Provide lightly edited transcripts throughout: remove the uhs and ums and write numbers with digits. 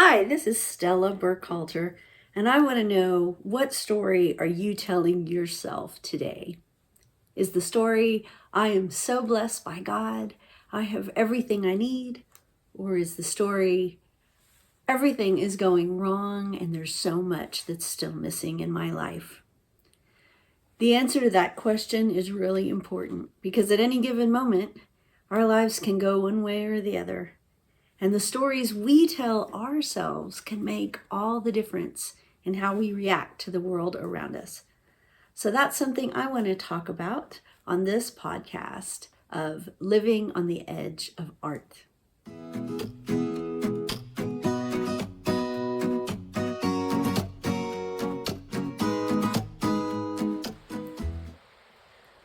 Hi, this is Stella Burkhalter, and I want to know, what story are you telling yourself today? Is the story, I am so blessed by God, I have everything I need? Or is the story, everything is going wrong and there's so much that's still missing in my life? The answer to that question is really important because at any given moment, our lives can go one way or the other. And the stories we tell ourselves can make all the difference in how we react to the world around us. So that's something I want to talk about on this podcast of living on the edge of art.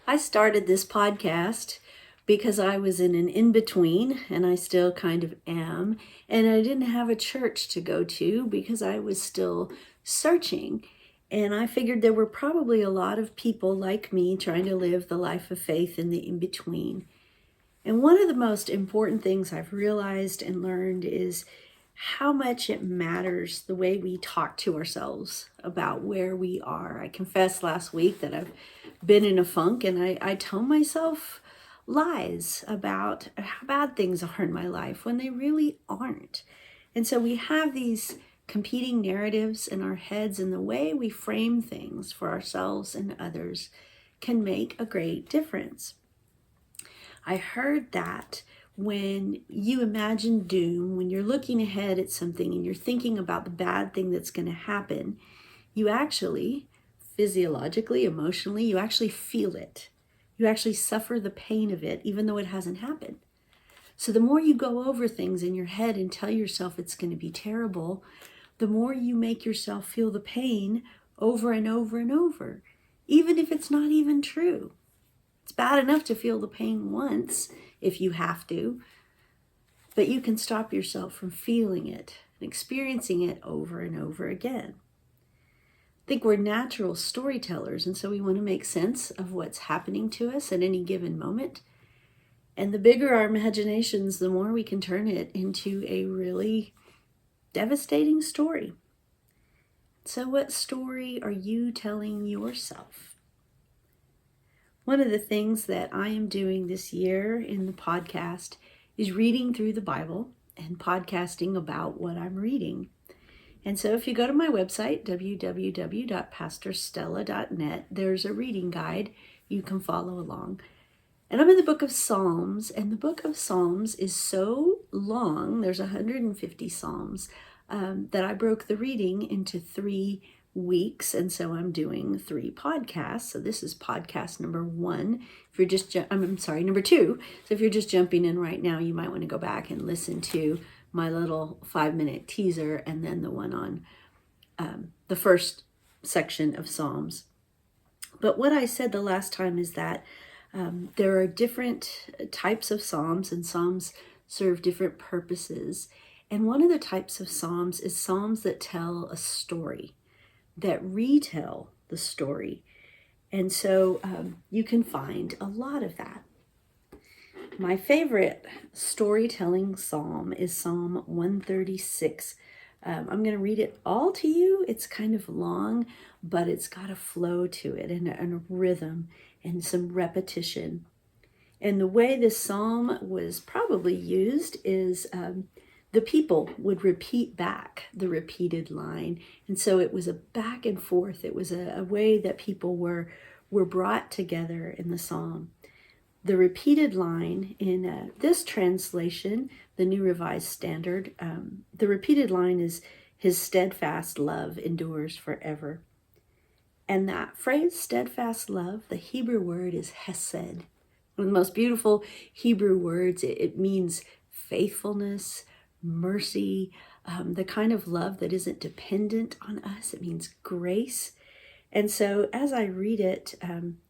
I started this podcast because I was in an in-between, and I still kind of am, and I didn't have a church to go to because I was still searching. And I figured there were probably a lot of people like me trying to live the life of faith in the in-between. And one of the most important things I've realized and learned is how much it matters the way we talk to ourselves about where we are. I confessed last week that I've been in a funk, and I tell myself lies about how bad things are in my life when they really aren't. And so we have these competing narratives in our heads, and the way we frame things for ourselves and others can make a great difference. I heard that when you imagine doom, when you're looking ahead at something and you're thinking about the bad thing that's going to happen, you actually, physiologically, emotionally, you actually feel it. You actually suffer the pain of it, even though it hasn't happened. So the more you go over things in your head and tell yourself it's going to be terrible, the more you make yourself feel the pain over and over and over, even if it's not even true. It's bad enough to feel the pain once if you have to, but you can stop yourself from feeling it and experiencing it over and over again. I think we're natural storytellers, and so we want to make sense of what's happening to us at any given moment. And the bigger our imaginations, the more we can turn it into a really devastating story. So what story are you telling yourself? One of the things that I am doing this year in the podcast is reading through the Bible and podcasting about what I'm reading. And so if you go to my website, www.pastorstella.net, there's a reading guide you can follow along. And I'm in the book of Psalms, and the book of Psalms is so long, there's 150 Psalms, that I broke the reading into 3 weeks, and so I'm doing 3 podcasts. So this is podcast number 1. If you're just, number 2. So if you're just jumping in right now, you might want to go back and listen to my little 5-minute teaser, and then the one on the first section of Psalms. But what I said the last time is that there are different types of Psalms, and Psalms serve different purposes. And one of the types of Psalms is Psalms that tell a story, that retell the story. And so you can find a lot of that. My favorite storytelling psalm is Psalm 136. I'm going to read it all to you. It's kind of long, but it's got a flow to it and a rhythm and some repetition. And the way this psalm was probably used is the people would repeat back the repeated line. And so it was a back and forth. It was a way that people were brought together in the psalm. The repeated line in this translation, the New Revised Standard, the repeated line is, "His steadfast love endures forever." And that phrase, steadfast love, the Hebrew word is hesed. One of the most beautiful Hebrew words. It means faithfulness, mercy, the kind of love that isn't dependent on us. It means grace. And so as I read it,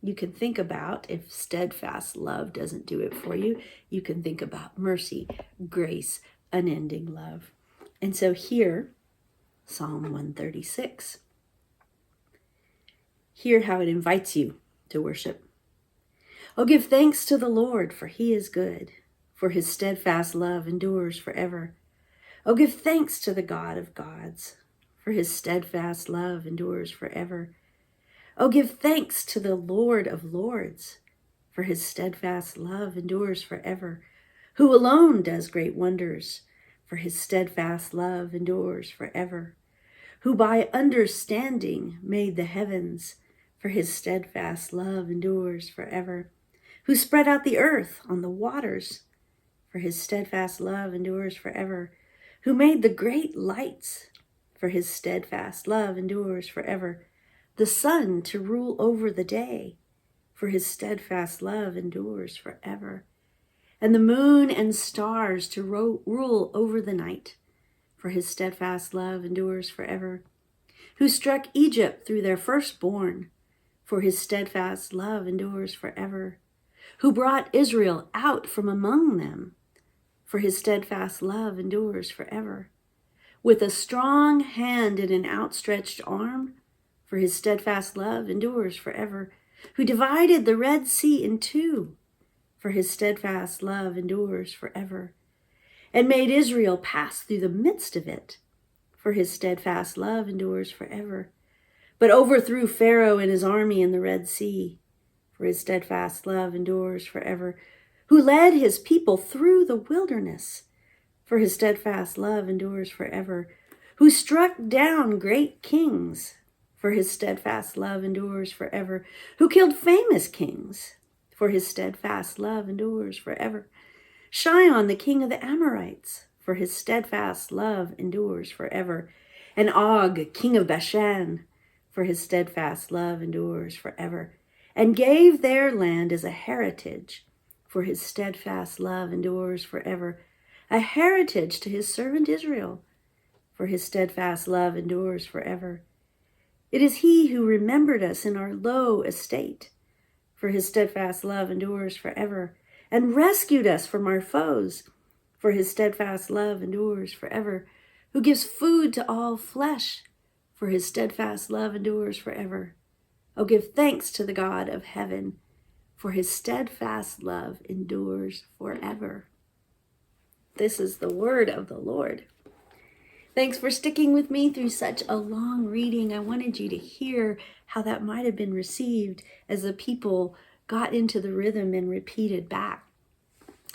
you can think about, if steadfast love doesn't do it for you, you can think about mercy, grace, unending love. And so here, Psalm 136. Hear how it invites you to worship. Oh, give thanks to the Lord, for he is good, for his steadfast love endures forever. Oh, give thanks to the God of gods, for his steadfast love endures forever. Oh, give thanks to the Lord of lords, for his steadfast love endures forever, who alone does great wonders, for his steadfast love endures forever, who by understanding made the heavens, for his steadfast love endures forever, who spread out the earth on the waters, for his steadfast love endures forever, who made the great lights, for his steadfast love endures forever, the sun to rule over the day, for his steadfast love endures forever, and the moon and stars to rule over the night, for his steadfast love endures forever, who struck Egypt through their firstborn, for his steadfast love endures forever, who brought Israel out from among them, for his steadfast love endures forever, with a strong hand and an outstretched arm, for his steadfast love endures forever, who divided the Red Sea in two, for his steadfast love endures forever, and made Israel pass through the midst of it, for his steadfast love endures forever, but overthrew Pharaoh and his army in the Red Sea, for his steadfast love endures forever, who led his people through the wilderness, for his steadfast love endures forever, who struck down great kings, for his steadfast love endures forever, who killed famous kings, for his steadfast love endures forever, Shion, the king of the Amorites, for his steadfast love endures forever, and Og, king of Bashan, for his steadfast love endures forever, and gave their land as a heritage, for his steadfast love endures forever, a heritage to his servant Israel, for his steadfast love endures forever. It is he who remembered us in our low estate, for his steadfast love endures forever, and rescued us from our foes, for his steadfast love endures forever, who gives food to all flesh, for his steadfast love endures forever. Oh, give thanks to the God of heaven, for his steadfast love endures forever. This is the word of the Lord. Thanks for sticking with me through such a long reading. I wanted you to hear how that might have been received as the people got into the rhythm and repeated back.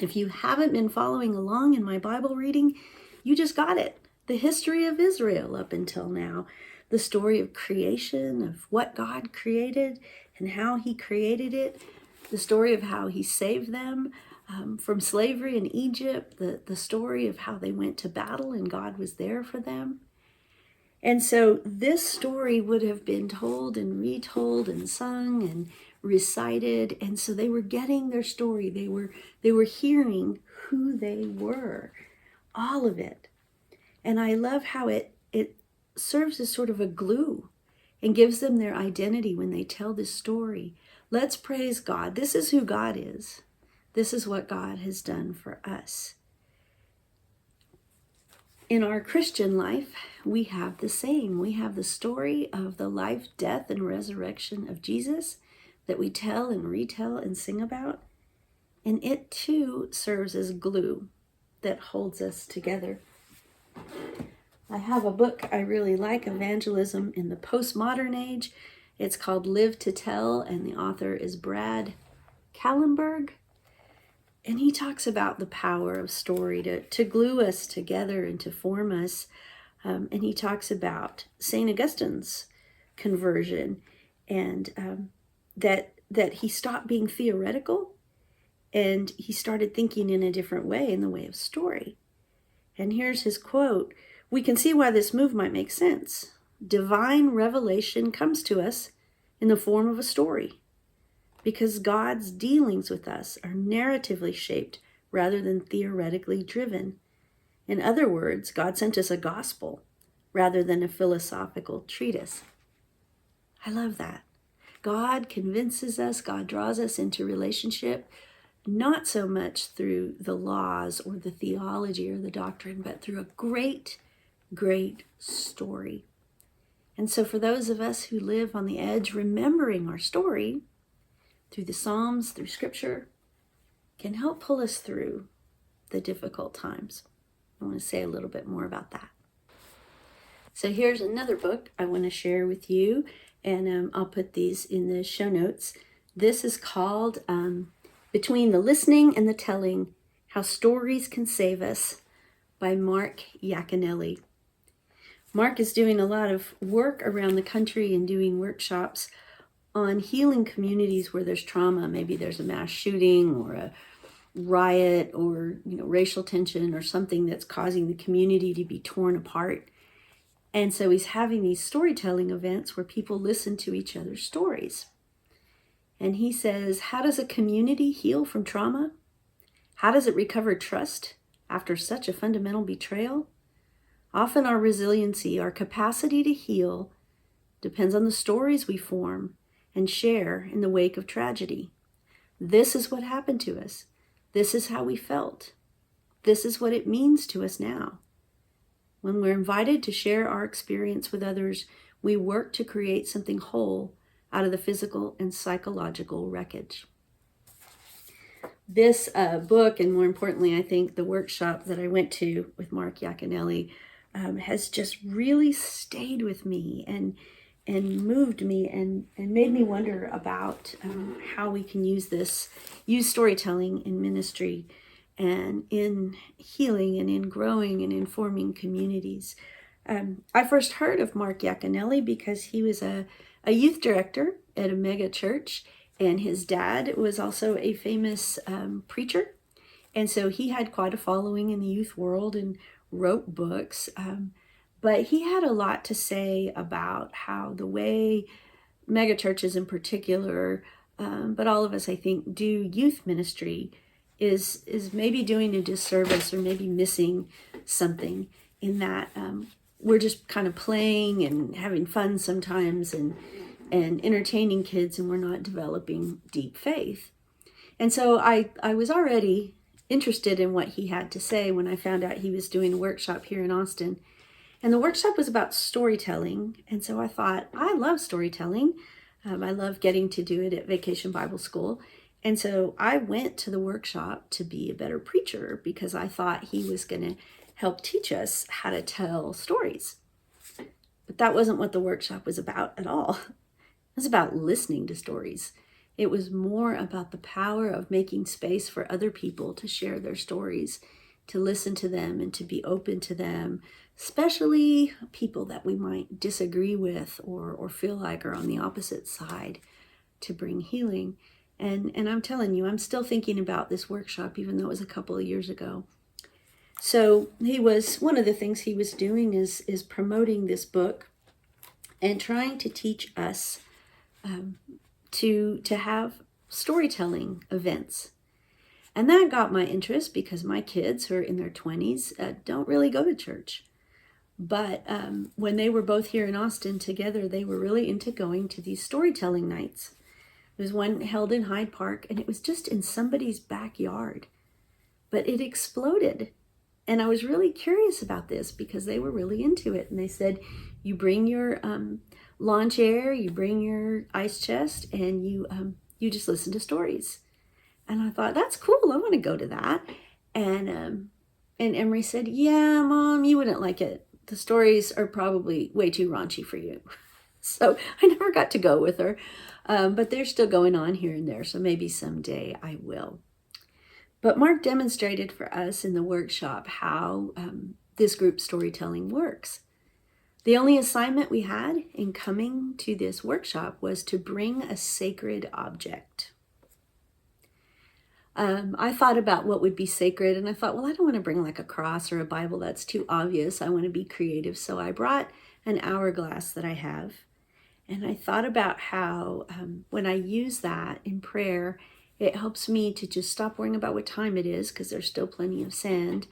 If you haven't been following along in my Bible reading, you just got it. The history of Israel up until now. The story of creation, of what God created and how he created it. The story of how he saved them from slavery in Egypt, the story of how they went to battle and God was there for them. And so this story would have been told and retold and sung and recited. And so they were getting their story. They were hearing who they were, all of it. And I love how it serves as sort of a glue and gives them their identity when they tell this story. Let's praise God. This is who God is. This is what God has done for us. In our Christian life, we have the same. We have the story of the life, death, and resurrection of Jesus that we tell and retell and sing about. And it too serves as glue that holds us together. I have a book I really like, Evangelism in the Postmodern Age. It's called Live to Tell, and the author is Brad Kallenberg. And he talks about the power of story to glue us together and to form us. And he talks about St. Augustine's conversion and that he stopped being theoretical and he started thinking in a different way, in the way of story. And here's his quote: "We can see why this move might make sense. Divine revelation comes to us in the form of a story, because God's dealings with us are narratively shaped rather than theoretically driven. In other words, God sent us a gospel rather than a philosophical treatise." I love that. God convinces us, God draws us into relationship, not so much through the laws or the theology or the doctrine, but through a great, great story. And so for those of us who live on the edge, remembering our story through the Psalms, through Scripture, can help pull us through the difficult times. I want to say a little bit more about that. So here's another book I want to share with you, and I'll put these in the show notes. This is called Between the Listening and the Telling, How Stories Can Save Us by Mark Yaconelli. Mark is doing a lot of work around the country and doing workshops on healing communities where there's trauma. Maybe there's a mass shooting or a riot or racial tension or something that's causing the community to be torn apart. And so he's having these storytelling events where people listen to each other's stories. And he says, how does a community heal from trauma? How does it recover trust after such a fundamental betrayal? Often our resiliency, our capacity to heal, depends on the stories we form and share in the wake of tragedy. This is what happened to us. This is how we felt. This is what it means to us now. When we're invited to share our experience with others, we work to create something whole out of the physical and psychological wreckage. This book, and more importantly, I think the workshop that I went to with Mark Yaconelli, has just really stayed with me and moved me and made me wonder about how we can use storytelling in ministry and in healing and in growing and informing communities. I first heard of Mark Yaconelli because he was a youth director at a mega church, and his dad was also a famous preacher. And so he had quite a following in the youth world and wrote books. But he had a lot to say about how the way mega churches in particular, but all of us, I think, do youth ministry is maybe doing a disservice or maybe missing something in that we're just kind of playing and having fun sometimes and entertaining kids, and we're not developing deep faith. And so I was already interested in what he had to say when I found out he was doing a workshop here in Austin. And the workshop was about storytelling. And so I thought, I love storytelling. I love getting to do it at Vacation Bible School. And so I went to the workshop to be a better preacher because I thought he was going to help teach us how to tell stories. But that wasn't what the workshop was about at all. It was about listening to stories. It was more about the power of making space for other people to share their stories, to listen to them and to be open to them, especially people that we might disagree with or feel like are on the opposite side, to bring healing. And I'm telling you, I'm still thinking about this workshop, even though it was a couple of years ago. So one of the things he was doing is promoting this book and trying to teach us to have storytelling events. And that got my interest because my kids, who are in their 20s, don't really go to church. But when they were both here in Austin together, they were really into going to these storytelling nights. There was one held in Hyde Park, and it was just in somebody's backyard. But it exploded. And I was really curious about this because they were really into it. And they said, you bring your lawn chair, you bring your ice chest, and you just listen to stories. And I thought, that's cool. I want to go to that. And Emery said, yeah, Mom, you wouldn't like it. The stories are probably way too raunchy for you. So I never got to go with her. But they're still going on here and there. So maybe someday I will. But Mark demonstrated for us in the workshop how this group storytelling works. The only assignment we had in coming to this workshop was to bring a sacred object. I thought about what would be sacred, and I thought, well, I don't want to bring like a cross or a Bible. That's too obvious. I want to be creative. So I brought an hourglass that I have. And I thought about how when I use that in prayer, it helps me to just stop worrying about what time it is, because there's still plenty of sand,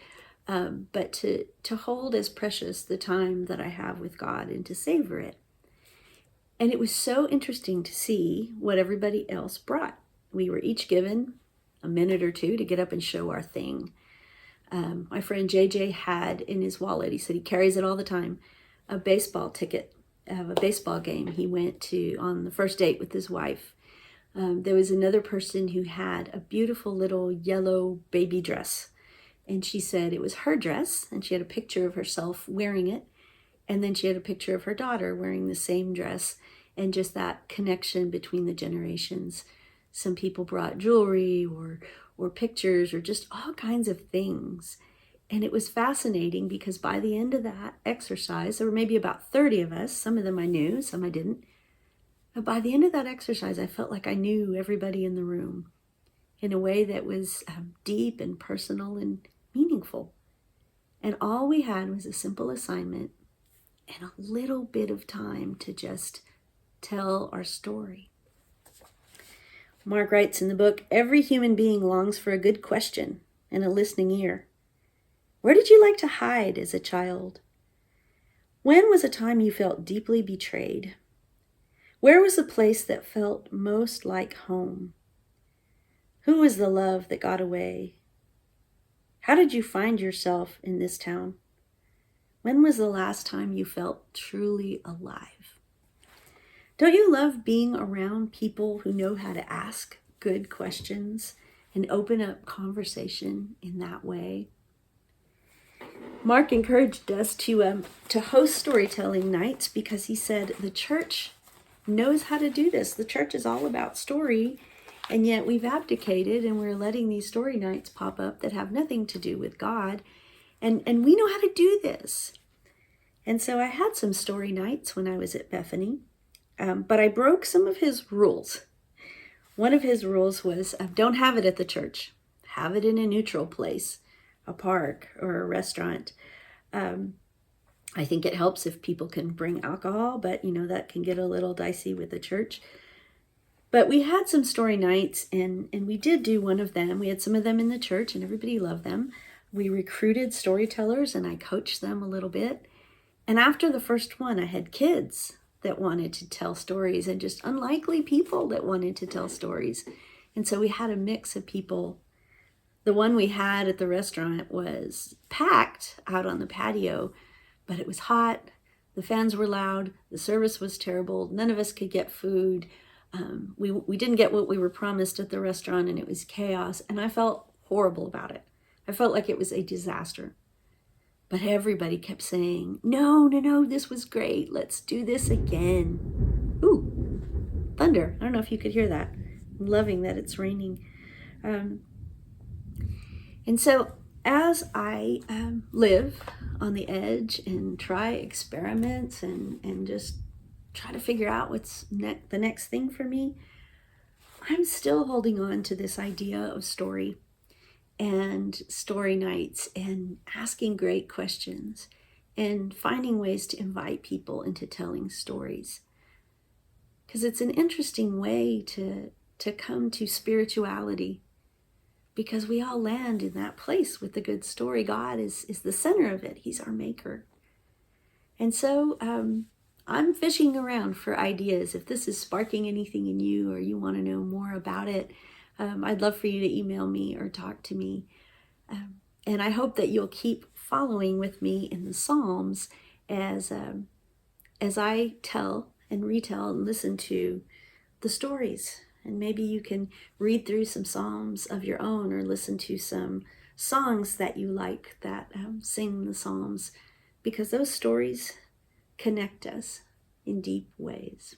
but to hold as precious the time that I have with God and to savor it. And it was so interesting to see what everybody else brought. We were each given a minute or two to get up and show our thing. My friend JJ had in his wallet, he said he carries it all the time, a baseball ticket of a baseball game he went to on the first date with his wife. There was another person who had a beautiful little yellow baby dress And she said it was her dress, and she had a picture of herself wearing it. And then she had a picture of her daughter wearing the same dress, and just that connection between the generations. Some people brought jewelry or pictures or just all kinds of things. And it was fascinating because by the end of that exercise, there were maybe about 30 of us. Some of them I knew, some I didn't. But by the end of that exercise, I felt like I knew everybody in the room in a way that was deep and personal and meaningful. And all we had was a simple assignment and a little bit of time to just tell our story. Mark writes in the book, every human being longs for a good question and a listening ear. Where did you like to hide as a child? When was a time you felt deeply betrayed? Where was the place that felt most like home? Who was the love that got away? How did you find yourself in this town? When was the last time you felt truly alive? Don't you love being around people who know how to ask good questions and open up conversation in that way? Mark encouraged us to host storytelling nights because he said the church knows how to do this. The church is all about story, and yet we've abdicated and we're letting these story nights pop up that have nothing to do with God. And we know how to do this. And so I had some story nights when I was at Bethany, but I broke some of his rules. One of his rules was don't have it at the church. Have it in a neutral place, a park or a restaurant. I think it helps if people can bring alcohol, but that can get a little dicey with the church. But we had some story nights, and we did do one of them. We had some of them in the church, and everybody loved them. We recruited storytellers, and I coached them a little bit. And after the first one, I had kids that wanted to tell stories and just unlikely people that wanted to tell stories. And so we had a mix of people. The one we had at the restaurant was packed out on the patio, but it was hot. The fans were loud. The service was terrible. None of us could get food. We didn't get what we were promised at the restaurant, and it was chaos. And I felt horrible about it. I felt like it was a disaster. But everybody kept saying, no, this was great. Let's do this again. Ooh, thunder. I don't know if you could hear that. I'm loving that it's raining. And so as I live on the edge and try experiments and just try to figure out what's the next thing for me, I'm still holding on to this idea of story and story nights and asking great questions and finding ways to invite people into telling stories. Because it's an interesting way to come to spirituality, because we all land in that place with the good story. God is the center of it. He's our maker. And so I'm fishing around for ideas. If this is sparking anything in you or you want to know more about it, I'd love for you to email me or talk to me. And I hope that you'll keep following with me in the Psalms as I tell and retell and listen to the stories. And maybe you can read through some Psalms of your own or listen to some songs that you like that sing the Psalms, because those stories connect us in deep ways.